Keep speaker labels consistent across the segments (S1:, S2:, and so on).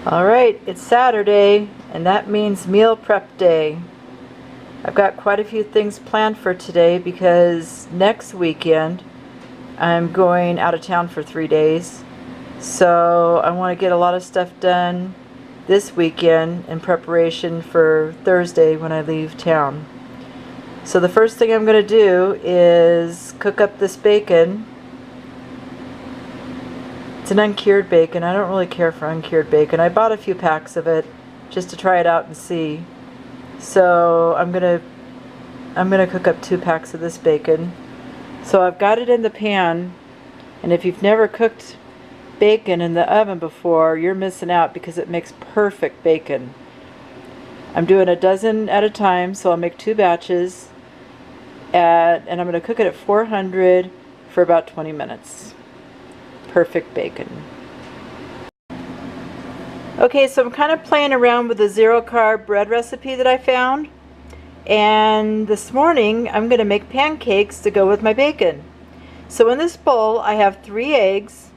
S1: Alright, it's Saturday, and that means meal prep day. I've got quite a few things planned for today because next weekend I'm going out of town for 3 days. So I want to get a lot of stuff done this weekend in preparation for Thursday when I leave town. So the first thing I'm going to do is cook up this bacon. It's an uncured bacon. I don't really care for uncured bacon. I bought a few packs of it just to try it out and see. So I'm gonna cook up 2 packs of this bacon. So I've got it in the pan, and if you've never cooked bacon in the oven before, you're missing out because it makes perfect bacon. I'm doing a dozen at a time, so I'll make 2 batches, and I'm gonna cook it at 400 for about 20 minutes. Perfect bacon. Okay, so I'm kind of playing around with the 0-carb bread recipe that I found, and this morning I'm going to make pancakes to go with my bacon. So in this bowl I have 3 eggs,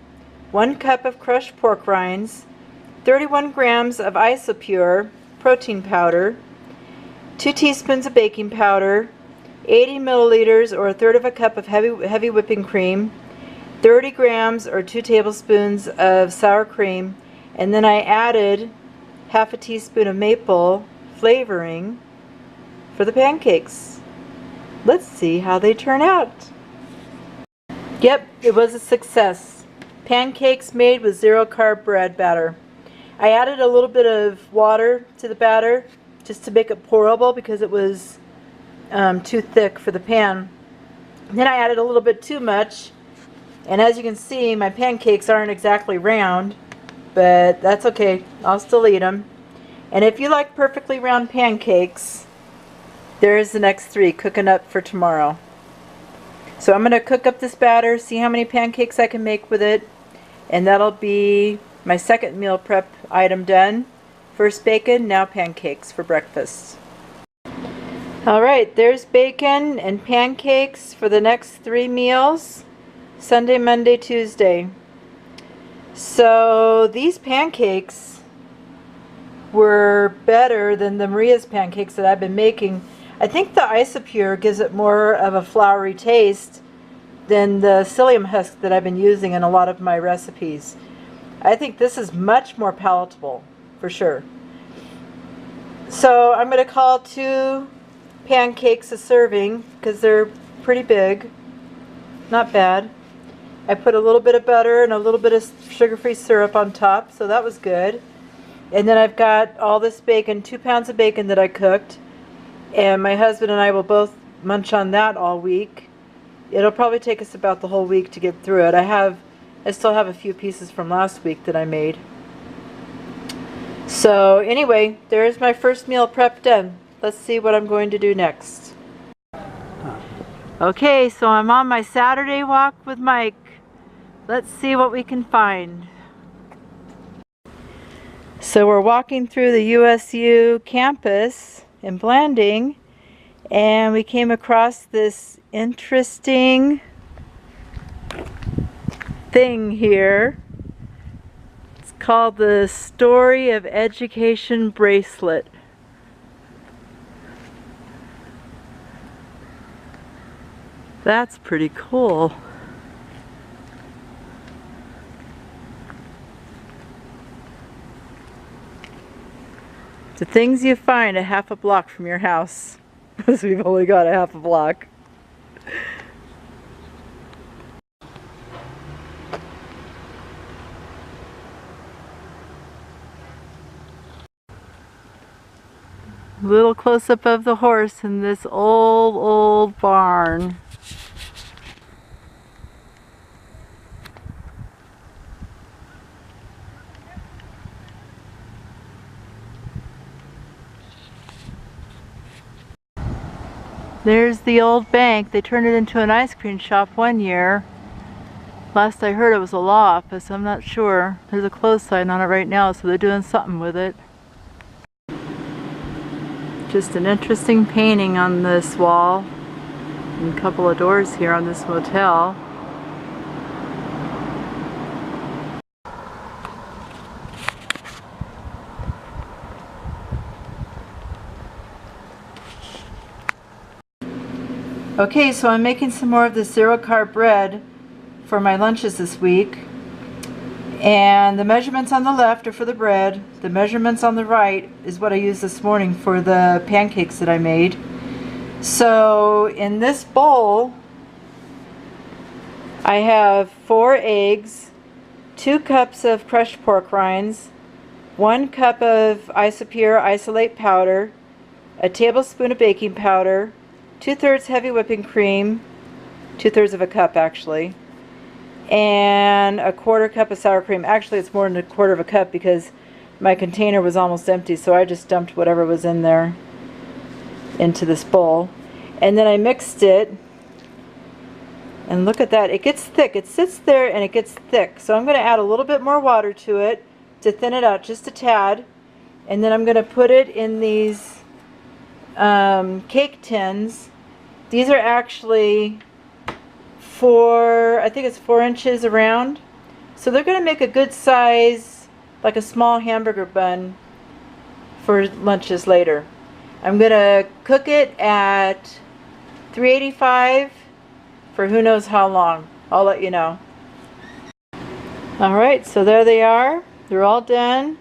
S1: 1 cup of crushed pork rinds, 31 grams of Isopure protein powder, 2 teaspoons of baking powder, 80 milliliters or 1/3 cup of heavy whipping cream, 30 grams or 2 tablespoons of sour cream, and then I added half a teaspoon of maple flavoring for the pancakes. Let's see how they turn out. Yep, it was a success. Pancakes made with 0-carb bread batter. I added a little bit of water to the batter just to make it pourable because it was too thick for the pan. Then I added a little bit too much, and as you can see, my pancakes aren't exactly round, but that's okay. I'll still eat them. And if you like perfectly round pancakes, there's the next 3 cooking up for tomorrow. So I'm going to cook up this batter, see how many pancakes I can make with it, and that'll be my second meal prep item done. First bacon, now pancakes for breakfast. Alright, there's bacon and pancakes for the next 3 meals. Sunday, Monday, Tuesday. So these pancakes were better than the Maria's pancakes that I've been making. I think the Isopure gives it more of a floury taste than the psyllium husk that I've been using in a lot of my recipes. I think this is much more palatable, for sure. So I'm going to call 2 pancakes a serving because they're pretty big. Not bad. I put a little bit of butter and a little bit of sugar-free syrup on top, so that was good. And then I've got all this bacon, 2 pounds of bacon that I cooked, and my husband and I will both munch on that all week. It'll probably take us about the whole week to get through it. I still have a few pieces from last week that I made. So anyway, there's my first meal prep done. Let's see what I'm going to do next. Okay, so I'm on my Saturday walk with Mike. Let's see what we can find. So we're walking through the USU campus in Blanding, and we came across this interesting thing here. It's called the Story of Education bracelet. That's pretty cool. The things you find a half a block from your house, because we've only got a half a block. Little close-up of the horse in this old barn. There's the old bank. They turned it into an ice cream shop one year. Last I heard it was a law office. I'm not sure. There's a close sign on it right now, so they're doing something with it. Just an interesting painting on this wall. And a couple of doors here on this motel. Okay, so I'm making some more of the zero carb bread for my lunches this week. And the measurements on the left are for the bread. The measurements on the right is what I used this morning for the pancakes that I made. So in this bowl, I have 4 eggs, 2 cups of crushed pork rinds, 1 cup of isopure isolate powder, a tablespoon of baking powder, 2/3 heavy whipping cream, 2/3 of a cup actually, and a 1/4 cup of sour cream. Actually, it's more than a 1/4 of a cup because my container was almost empty, so I just dumped whatever was in there into this bowl. And then I mixed it, and look at that, it gets thick. It sits there and it gets thick. So I'm going to add a little bit more water to it to thin it out just a tad, and then I'm going to put it in these cake tins. These are actually I think it's 4 inches around, so they're going to make a good size, like a small hamburger bun for lunches later. I'm going to cook it at 385 for who knows how long. I'll let you know. Alright, so there they are. They're all done.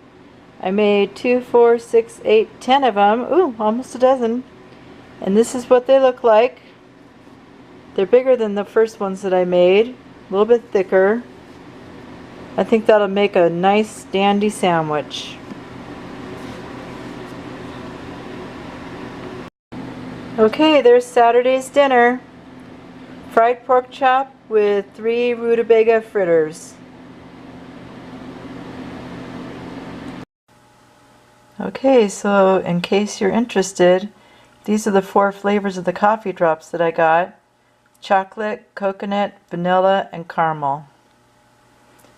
S1: I made 2, 4, 6, 8, 10 of them. Ooh, almost a dozen. And this is what they look like. They're bigger than the first ones that I made. A little bit thicker. I think that'll make a nice dandy sandwich. Okay, there's Saturday's dinner. Fried pork chop with 3 rutabaga fritters. Okay, so in case you're interested, these are the 4 flavors of the coffee drops that I got. Chocolate, coconut, vanilla, and caramel.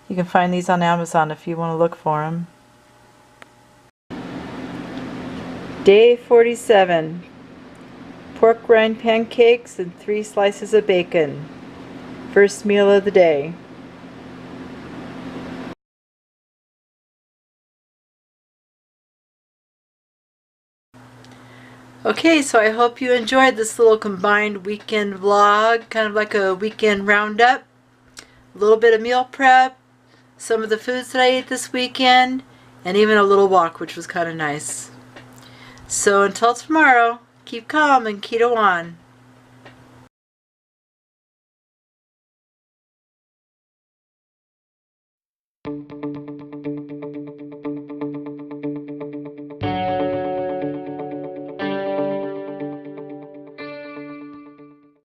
S1: You can find these on Amazon if you want to look for them. Day 47. Pork rind pancakes and 3 slices of bacon. First meal of the day. Okay, so I hope you enjoyed this little combined weekend vlog, kind of like a weekend roundup. A little bit of meal prep, some of the foods that I ate this weekend, and even a little walk, which was kind of nice. So until tomorrow, keep calm and keto on.